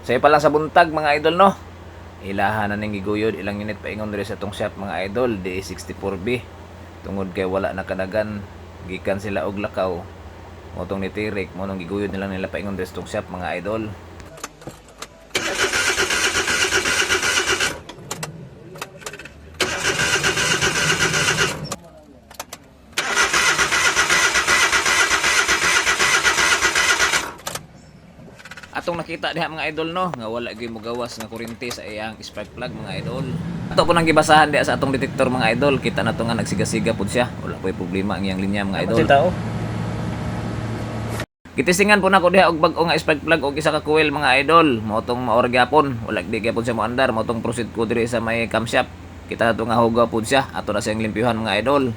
Say pa lang sa buntag mga idol no. Ilahan na ning giguyod ilang unit paingon diri sa tong shop mga idol, DA64B. Tungod kay wala na kadagan gikan sila og lakaw. Motong ni Tirik mo nang giguyod nila paingon diri sa tong shop mga idol. Atong nakita diha mga idol no, nga wala gyud mogawas nga kuryente sa iyang spark plug mga idol. Ato ko nang gibasahan diha sa atong detektor mga idol, kita na to nga nagsiga-siga pud siya. Wala koy problema ang iyang linya mga idol. Gitisingan po nako diha og bag-o nga spark plug og isa ka coil mga idol. Motong maor gyapon, wala di gyapon siya moandar, motong proceed ko diri sa may camshaft. Kita na to nga hugaw pud siya, ato na siyang limpyuhan mga idol.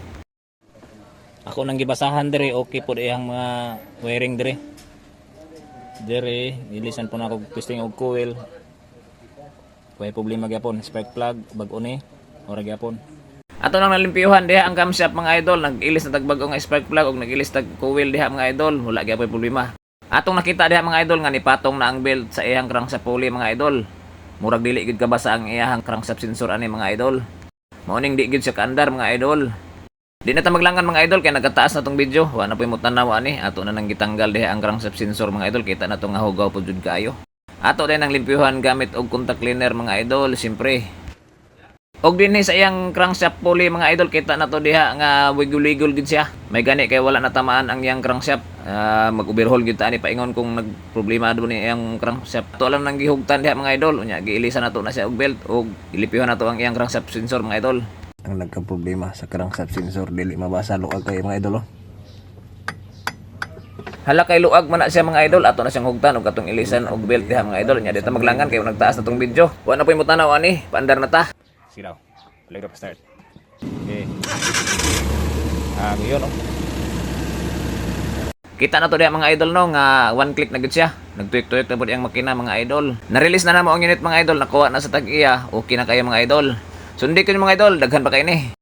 Ako nang gibasahan diri, okay po iyang mga wiring diri. Diri, ilisan po na ako testing og coil. Kung problema gyapon, spark plug, bag-o ni, ora gyapon. Ato nang nalimpyuhan diha ang camshaft mga idol, nag-ilis na tag bag-o nga spark plug og nag-ilis tag coil diha mga idol, wala gyapon problema. Atong nakita diha mga idol nga nipatong na ang belt sa iyang crankshaft pulley mga idol. Murag dili gid kabasa ang iyang crankshaft sensor ani mga idol. Mao ning di gid siya kaandar mga idol. Di na ta maglangan mga idol kay nagataas na tong video. Wa na poy mo tanaw ani. Ato na nang gitanggal diha ang crankshaft sensor mga idol. Kita na to nga hugaw pud jud kaayo. Ato din ang limpyuhan gamit og contact cleaner mga idol, siyempre. Og dinhi sa iyang crankshaft pulley mga idol, kita na to diha nga wiggle-wiggle gid siya. May gani kay wala natamaan ang iyang crankshaft. Mag-overhaul gid ta ani paingon kung nagproblema do ni iyang crankshaft. To lang nang gihugtan diha mga idol. Unya giilisan na to na siya og belt og ilimpyuhan na to ang iyang crankshaft sensor mga idol. Ang nagka-problema sa crankshaft sensor, dili mabasa luag kay mga idol. Hala kay luag man na siya mga idol, ato na siyang hugtan og katong ilisan og belt diha mga idol. Nya dito maglangan kay nagtaas na tong video. Wa na poy mo tanaw ani, paandar na ta. Sige daw. Play pa start. Okay. Ngayon no. Kita na to diha mga idol no nga one click na gid siya. Nagtuyok-tuyok na pud ang makina mga idol. Na-release na namo ang unit mga idol, nakuha na sa tag-iya. Okay na kayo mga idol. Sundi ko mga idol, daghan pa kay ni.